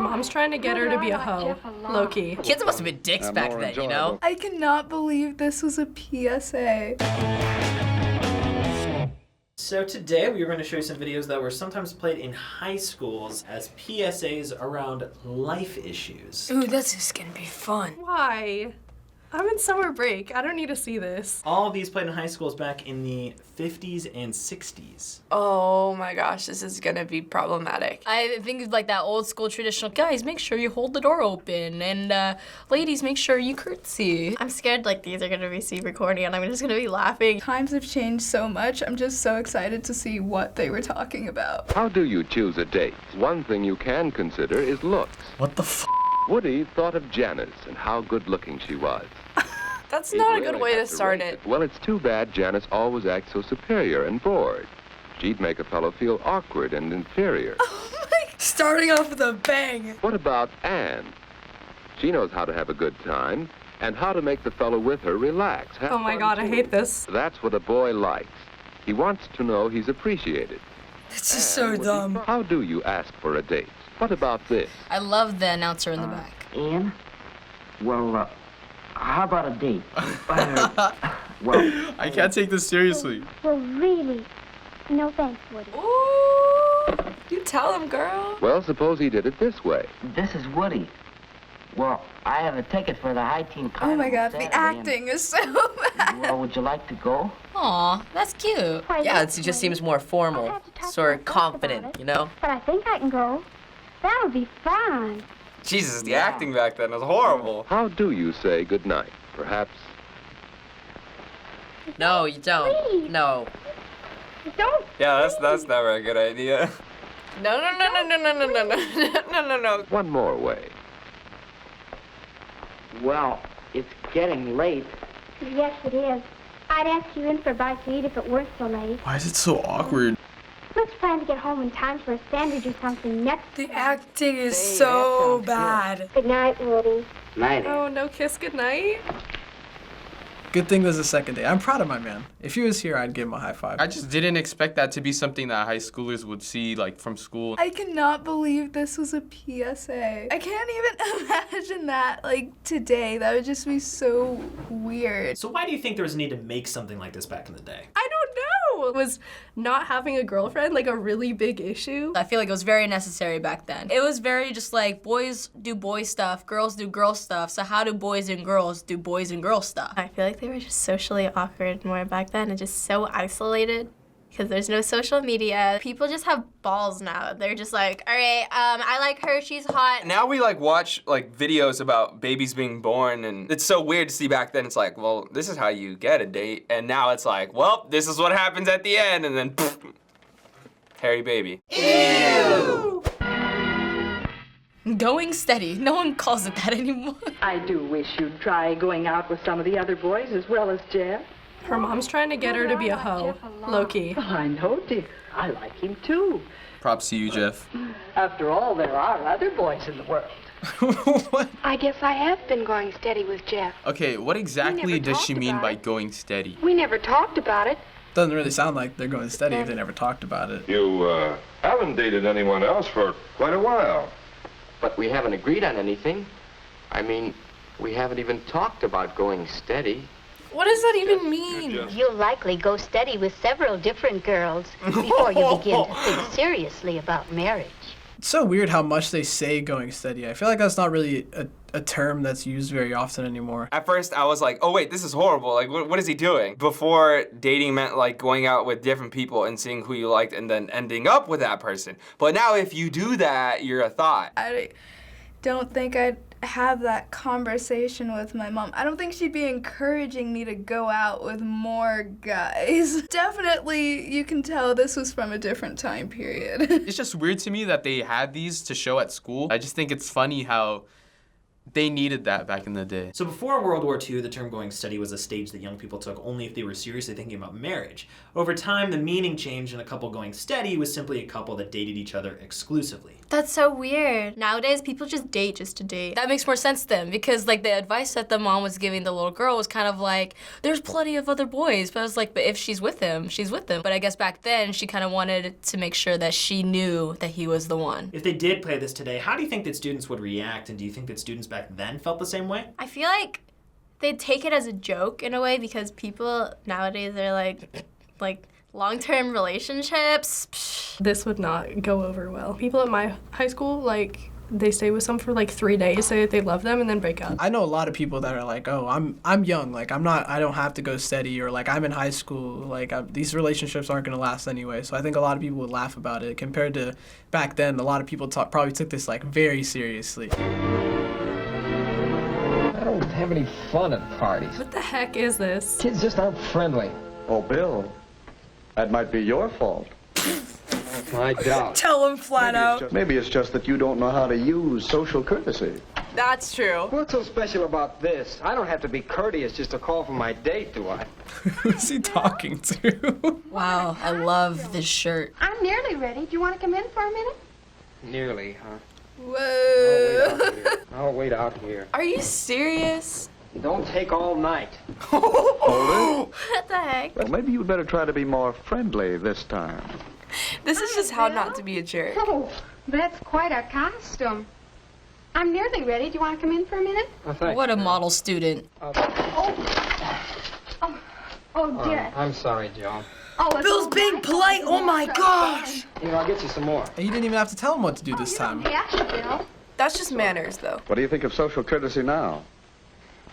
mom's trying to get her to be a hoe. Low-key. Kids must have been dicks back then, you know? I cannot believe this was a PSA. So today we are going to show you some videos that were sometimes played in high schools as PSAs around life issues. Ooh, this is gonna be fun. Why? I'm in summer break. I don't need to see this. All of these played in high schools back in the 50s and 60s. Oh my gosh, this is gonna be problematic. I think it's like that old school traditional, guys, make sure you hold the door open, and ladies, make sure you curtsy. I'm scared like these are gonna be super corny and I'm just gonna be laughing. Times have changed so much. I'm just so excited to see what they were talking about. How do you choose a date? One thing you can consider is looks. What the f? Woody thought of Janice and how good-looking she was. That's He'd not a really good way to have start rate it. Well, it's too bad Janice always acts so superior and bored. She'd make a fellow feel awkward and inferior. Oh my, starting off with a bang. What about Anne? She knows how to have a good time and how to make the fellow with her relax. Have Oh my fun, god, I too. hate this. That's what a boy likes. He wants to know he's appreciated. This is Anne so would be dumb. How do you ask for a date? What about this? I love the announcer in the back. Ian? Well, how about a date? Well, I can't take this seriously. Well, really, no thanks, Woody. Ooh, you tell him, girl. Well, suppose he did it this way. this is Woody. Well, I have a ticket for the high teen Oh carnival my god, Saturday, the acting is so bad. Well, would you like to go? Aw, that's cute. Why, Yeah, yes, it just Woody. seems more I'll formal, have to talk sort of to my boss about confident, it. you know? But I think I can go. That'll be fun. Jesus, the acting back then was horrible. How do you say goodnight? Perhaps No, you don't. Please. No. Don't. Yeah, that's never a good idea. No, no, no, no, no, no, no, no, no, no, no, no. one more way. Well, it's getting late. Yes, it is. I'd ask you in for a bite to eat if it weren't so late. Why is it so awkward? Let's plan to get home in time for a sandwich or something next. The acting is Hey, so that sounds bad. Good night, Woody. Night. Oh, no kiss goodnight? Good thing there's a second date. I'm proud of my man. If he was here, I'd give him a high five. I just didn't expect that to be something that high schoolers would see, like, from school. I cannot believe this was a PSA. I can't even imagine that, like, today. That would just be so weird. So why do you think there was a need to make something like this back in the day? I don't know. Was not having a girlfriend like a really big issue? I feel like it was very necessary back then. It was very just like boys do boy stuff, girls do girl stuff. So how do boys and girls do boys and girl stuff? I feel like they were just socially awkward more back then and just so isolated because there's no social media. People just have balls now. They're just like, all right, I like her, she's hot. Now we like watch like videos about babies being born, and it's so weird to see back then. It's like, well, this is how you get a date, and now it's like, well, this is what happens at the end, and then poof, hairy baby. Ew! Going steady. No one calls it that anymore. I do wish you'd try going out with some of the other boys as well as Jeff. Her mom's trying to get her to be a hoe. Low-key. Oh, I know, dear. I like him too. Props to you, Jeff. After all, there are other boys in the world. What? I guess I have been going steady with Jeff. Okay, what exactly never does she talked mean about by it. going steady? We never talked about it. Doesn't really sound like they're going steady if they never talked about it. You haven't dated anyone else for quite a while. But we haven't agreed on anything. I mean, we haven't even talked about going steady. What does that even mean? You'll likely go steady with several different girls before you begin to think seriously about marriage. It's so weird how much they say going steady. I feel like that's not really a term that's used very often anymore. At first, I was like, oh wait, this is horrible. Like, what is he doing? Before, dating meant like going out with different people and seeing who you liked and then ending up with that person. But now if you do that, you're a thought. I don't think I'd have that conversation with my mom. I don't think she'd be encouraging me to go out with more guys. Definitely, you can tell this was from a different time period. It's just weird to me that they had these to show at school. I just think it's funny how they needed that back in the day. So before World War II, the term going steady was a stage that young people took only if they were seriously thinking about marriage. Over time, the meaning changed, and a couple going steady was simply a couple that dated each other exclusively. That's so weird. Nowadays, people just date just to date. That makes more sense then, because like the advice that the mom was giving the little girl was kind of like, there's plenty of other boys. But I was like, but if she's with him, she's with him. But I guess back then, she kind of wanted to make sure that she knew that he was the one. If they did play this today, how do you think that students would react, and do you think that students back then felt the same way? I feel like they'd take it as a joke in a way, because people nowadays are like long-term relationships. Psh. This would not go over well. People at my high school, like, they stay with some for like 3 days, say that they love them, and then break up. I know a lot of people that are like, oh, I'm young, like I don't have to go steady, or like I'm in high school, like these relationships aren't gonna last anyway. So I think a lot of people would laugh about it. Compared to back then, a lot of people probably took this like very seriously. I don't have any fun at parties. What the heck is this? Kids just aren't friendly. Oh, Bill, that might be your fault. I doubt. Tell him flat out. Maybe it's just that you don't know how to use social courtesy. That's true. What's so special about this? I don't have to be courteous just to call for my date, do I? Who's he talking to? Wow, I love this shirt. I'm nearly ready. Do you want to come in for a minute? Nearly, huh? Whoa. I'll wait out here. Are you serious? Don't take all night. Hold it. What the heck? Well, maybe you'd better try to be more friendly this time. This is just how not to be a jerk. Oh, that's quite a costume. I'm nearly ready. Do you want to come in for a minute? What a model student. Oh, dear. I'm sorry, Joe. Oh, Bill's being polite. Oh my gosh. Here, I'll get you some more. And you didn't even have to tell him what to do this time. Bill. That's just manners, though. What do you think of social courtesy now?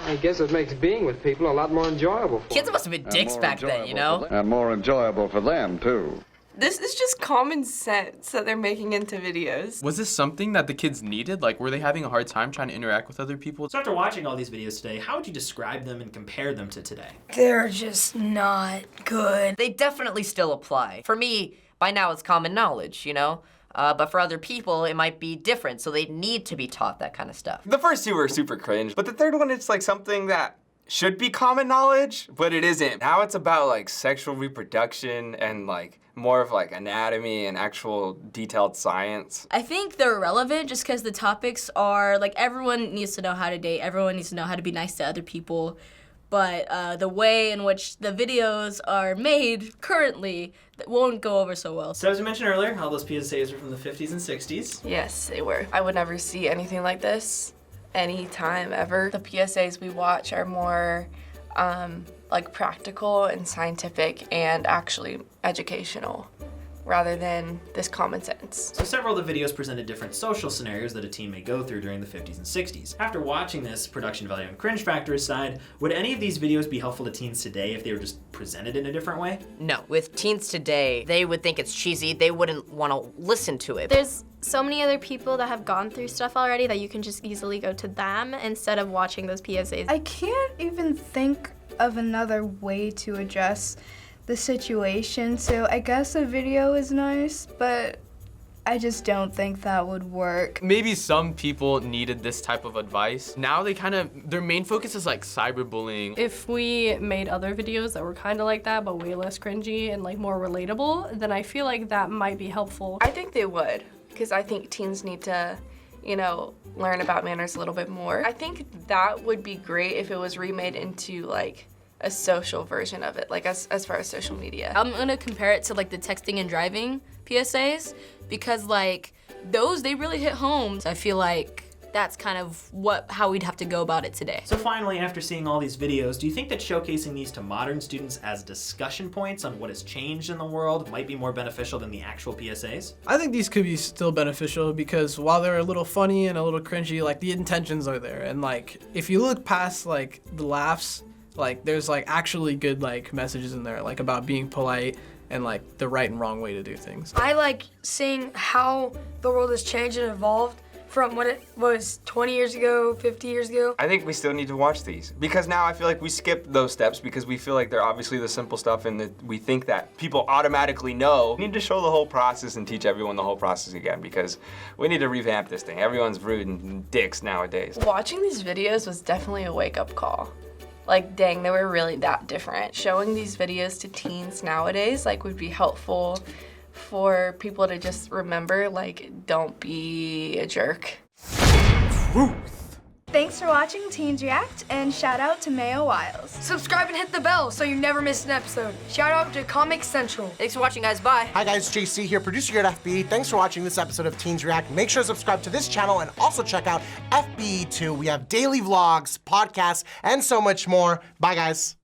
I guess it makes being with people a lot more enjoyable for Kids must have been dicks back then, you know? And more enjoyable for them, too. This is just common sense that they're making into videos. Was this something that the kids needed? Like, were they having a hard time trying to interact with other people? So after watching all these videos today, how would you describe them and compare them to today? They're just not good. They definitely still apply. For me, by now it's common knowledge, you know? But for other people, it might be different, so they need to be taught that kind of stuff. The first two were super cringe, but the third one, it's like something that should be common knowledge, but it isn't. Now it's about like sexual reproduction and like more of like anatomy and actual detailed science. I think they're relevant just because the topics are like everyone needs to know how to date, everyone needs to know how to be nice to other people, but the way in which the videos are made currently won't go over so well. So as we mentioned earlier, all those PSAs are from the 50s and 60s. Yes, they were. I would never see anything like this anytime ever. The PSAs we watch are more like practical and scientific and actually educational, rather than this common sense. So several of the videos presented different social scenarios that a teen may go through during the 50s and 60s. After watching this, production value and cringe factor aside, would any of these videos be helpful to teens today if they were just presented in a different way? No, with teens today, they would think it's cheesy. They wouldn't want to listen to it. There's so many other people that have gone through stuff already that you can just easily go to them instead of watching those PSAs. I can't even think of another way to address the situation, so I guess a video is nice, but I just don't think that would work. Maybe some people needed this type of advice. Now their main focus is like cyberbullying. If we made other videos that were kind of like that, but way less cringy and like more relatable, then I feel like that might be helpful. I think they would, because I think teens need to, you know, learn about manners a little bit more. I think that would be great if it was remade into like a social version of it, like as far as social media. I'm gonna compare it to like the texting and driving PSAs because like those, they really hit home. I feel like that's kind of how we'd have to go about it today. So finally, after seeing all these videos, do you think that showcasing these to modern students as discussion points on what has changed in the world might be more beneficial than the actual PSAs? I think these could be still beneficial because while they're a little funny and a little cringy, like the intentions are there. And like, if you look past like the laughs, like there's like actually good like messages in there, like about being polite and like the right and wrong way to do things. I like seeing how the world has changed and evolved from what it was 20 years ago, 50 years ago. I think we still need to watch these because now I feel like we skip those steps because we feel like they're obviously the simple stuff and that we think that people automatically know. We need to show the whole process and teach everyone the whole process again because we need to revamp this thing. Everyone's rude and dicks nowadays. Watching these videos was definitely a wake-up call. Like, dang, they were really that different. Showing these videos to teens nowadays, like, would be helpful for people to just remember, like, don't be a jerk. Thanks for watching Teens React, and shout out to Mayo Wiles. Subscribe and hit the bell so you never miss an episode. Shout out to Comic Central. Thanks for watching, guys. Bye. Hi guys, JC here, producer here at FBE. Thanks for watching this episode of Teens React. Make sure to subscribe to this channel and also check out FBE 2. We have daily vlogs, podcasts, and so much more. Bye guys.